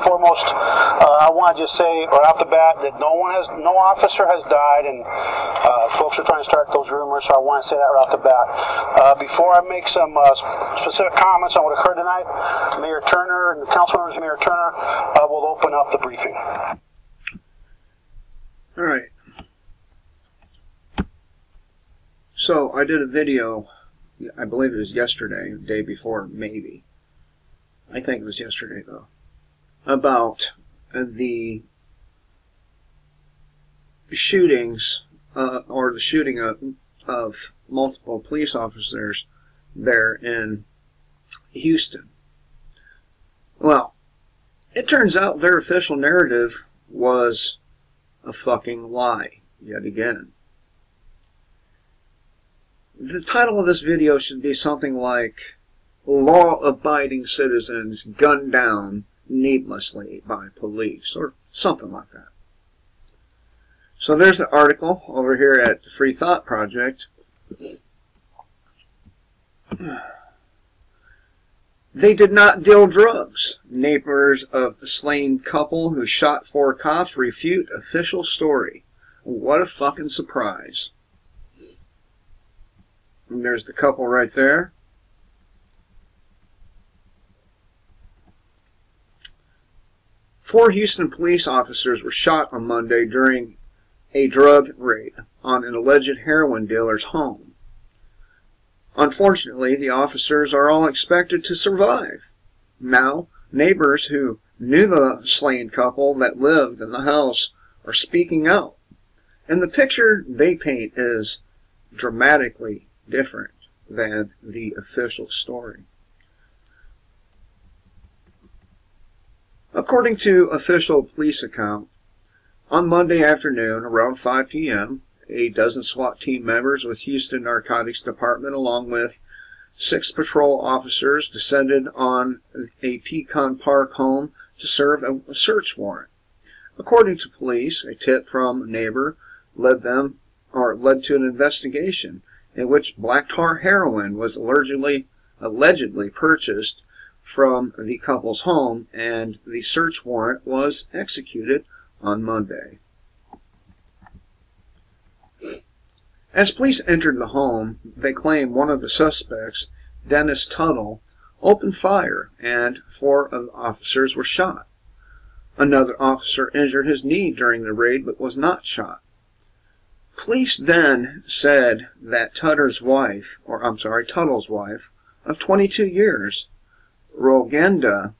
foremost, I want to just say right off the bat that no officer has died, and folks are trying to start those rumors, so I want to say that right off the bat. Before I make some specific comments on what occurred tonight, Mayor Turner and the council members, Mayor Turner, will open up the briefing. All right. So I did a video, I believe it was yesterday, the day before, maybe. I think it was yesterday, though, about the shootings, or the shooting of multiple police officers there in Houston. Well, it turns out their official narrative was a fucking lie, yet again. The title of this video should be something like, Law-Abiding Citizens Gunned Down Needlessly by Police, or something like that. So there's an article over here at the Free Thought Project. They did not deal drugs. Neighbors of the slain couple who shot 4 cops refute official story. What a fucking surprise. And there's the couple right there. Four Houston police officers were shot on Monday during a drug raid on an alleged heroin dealer's home. Unfortunately, the officers are all expected to survive. Now, neighbors who knew the slain couple that lived in the house are speaking out. And the picture they paint is dramatically different than the official story. According to official police account, on Monday afternoon around 5 p.m., a dozen SWAT team members with Houston Narcotics Department along with 6 patrol officers descended on a Pecan Park home to serve a search warrant. According to police, a tip from a neighbor led to an investigation in which black tar heroin was allegedly purchased from the couple's home, and the search warrant was executed on Monday. As police entered the home, they claim one of the suspects, Dennis Tuttle, opened fire and 4 of the officers were shot. Another officer injured his knee during the raid but was not shot. Police then said that Tuttle's wife, of 22 years, Rogina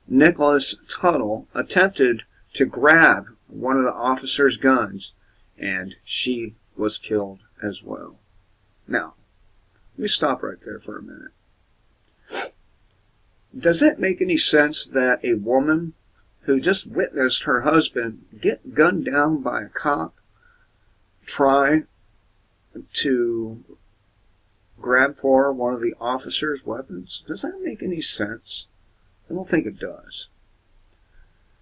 Nicholas Tuttle, attempted to grab one of the officers' guns, and she was killed as well. Now, let me stop right there for a minute. Does it make any sense that a woman who just witnessed her husband get gunned down by a cop try to grab for one of the officer's weapons? Does that make any sense? I don't think it does.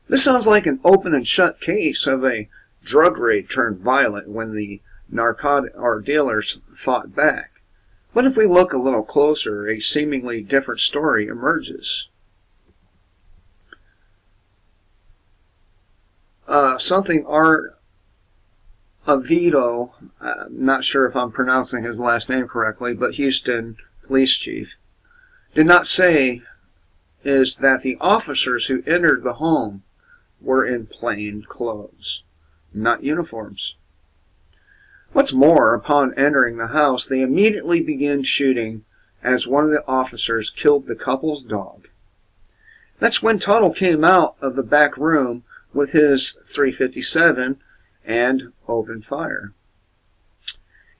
This sounds like an open and shut case of a drug raid turned violent when the narcotic dealers fought back. But if we look a little closer, a seemingly different story emerges. Something Art Avito, I'm not sure if I'm pronouncing his last name correctly, but Houston police chief, did not say is that the officers who entered the home were in plain clothes, not uniforms. What's more, upon entering the house, they immediately began shooting as one of the officers killed the couple's dog. That's when Tuttle came out of the back room with his .357 and opened fire.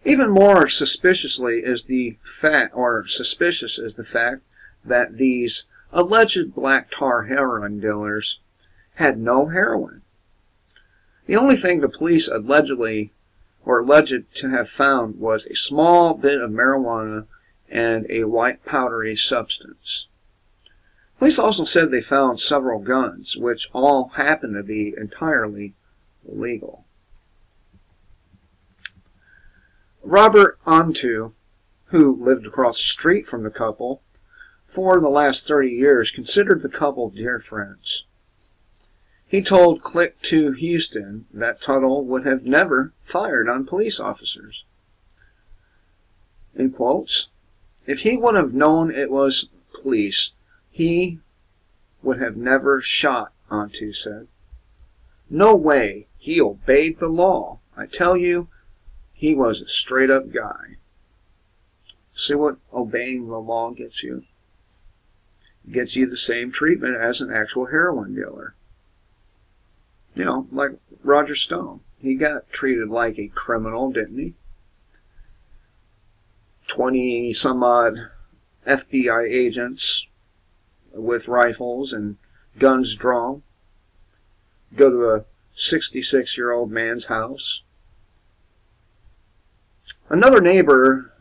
Even more suspicious is the fact that these alleged black tar heroin dealers had no heroin. The only thing the police alleged to have found was a small bit of marijuana and a white powdery substance. Police also said they found several guns, which all happened to be entirely illegal. Robert Onto, who lived across the street from the couple, for the last 30 years considered the couple dear friends. He told Click to Houston that Tuttle would have never fired on police officers. In quotes, if he would have known it was police, he would have never shot, Onto said. No way, he obeyed the law. I tell you, he was a straight-up guy. See what obeying the law gets you? It gets you the same treatment as an actual heroin dealer. You know, like Roger Stone. He got treated like a criminal, didn't he? 20-some-odd FBI agents with rifles and guns drawn go to a 66-year-old man's house. Another neighbor,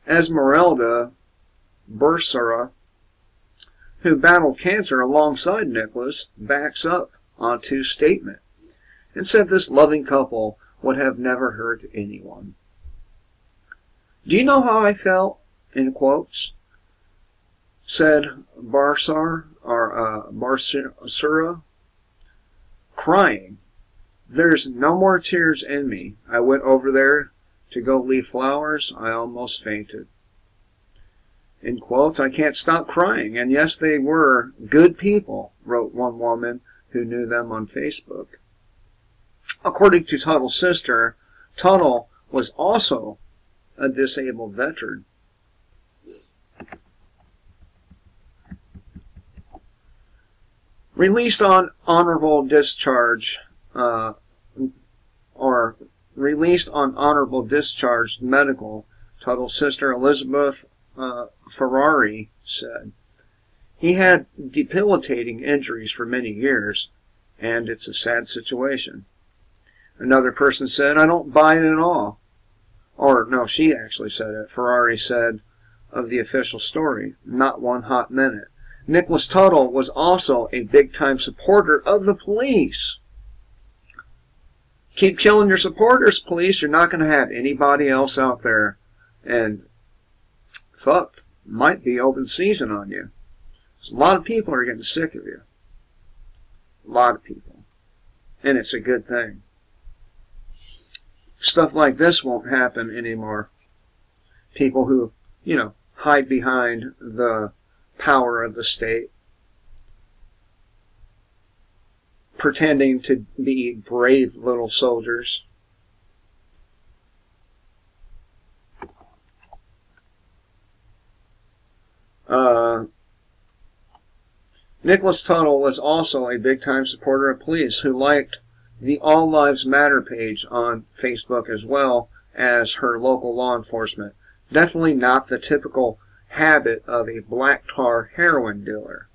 Esmeralda Bursara, who battled cancer alongside Nicholas, backs up Onto's statement and said this loving couple would have never hurt anyone. Do you know how I felt? In quotes, said Barsara, crying. There's no more tears in me. I went over there to go leave flowers. I almost fainted. In quotes, I can't stop crying. And yes, they were good people, wrote one woman who knew them on Facebook. According to Tuttle's sister, Tuttle was also a disabled veteran. Released on honorable discharge, medical, Tuttle's sister Elizabeth Ferrari said. He had debilitating injuries for many years, and it's a sad situation. Another person said, I don't buy it at all. Or, no, she actually said it. Ferrari said of the official story, not one hot minute. Nicholas Tuttle was also a big-time supporter of the police. Keep killing your supporters, police. You're not going to have anybody else out there. And, fuck, might be open season on you. A lot of people are getting sick of you. A lot of people. And it's a good thing. Stuff like this won't happen anymore. People who, hide behind the power of the state, pretending to be brave little soldiers. Nicholas Tuttle was also a big-time supporter of police who liked the All Lives Matter page on Facebook as well as her local law enforcement. Definitely not the typical habit of a black tar heroin dealer.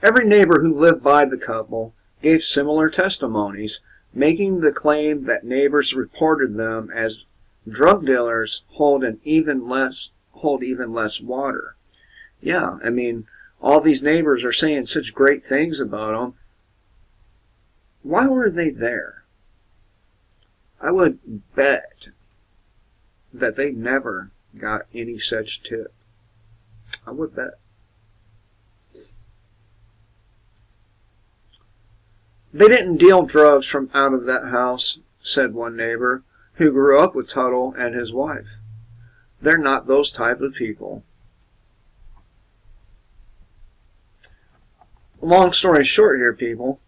Every neighbor who lived by the couple gave similar testimonies, making the claim that neighbors reported them as drug dealers hold even less water. Yeah, I mean, all these neighbors are saying such great things about them. Why were they there? I would bet that they never got any such tip. I would bet. They didn't deal drugs from out of that house, said one neighbor, who grew up with Tuttle and his wife. They're not those type of people. Long story short here, people.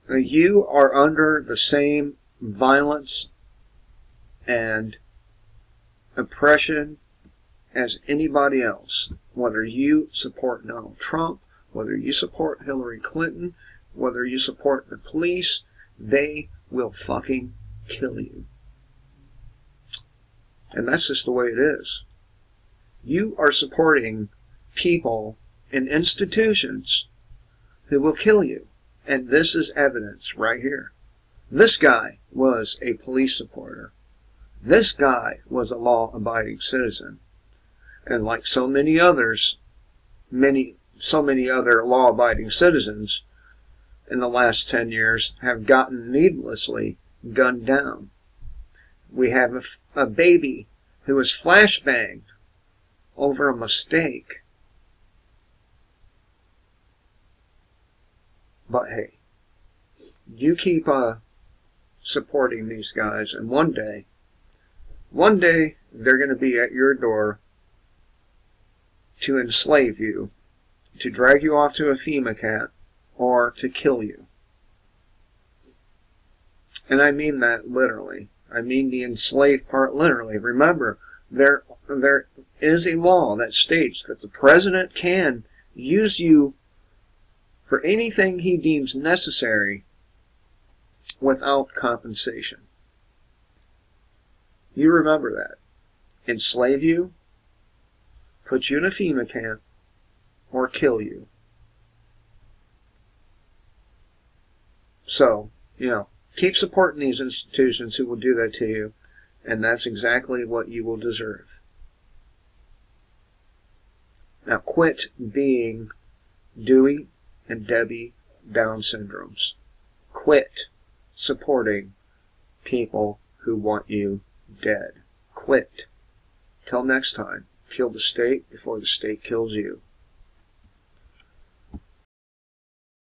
You are under the same violence and oppression as anybody else. Whether you support Donald Trump, whether you support Hillary Clinton, whether you support the police, they will fucking kill you. And that's just the way it is. You are supporting people and institutions who will kill you. And this is evidence right here. This guy was a police supporter. This guy was a law-abiding citizen. And like so many others, so many other law-abiding citizens in the last 10 years have gotten needlessly gunned down. We have a baby who was flashbanged over a mistake. But hey, you keep supporting these guys, and one day they're going to be at your door to enslave you, to drag you off to a FEMA camp, or to kill you. And I mean that literally. I mean the enslaved part literally. Remember, there is a law that states that the president can use you for anything he deems necessary without compensation. You remember that. Enslave you, put you in a FEMA camp, or kill you. So, keep supporting these institutions who will do that to you, and that's exactly what you will deserve. Now quit being Dewey and Debbie Down syndromes. Quit supporting people who want you dead. Quit. Till next time, kill the state before the state kills you.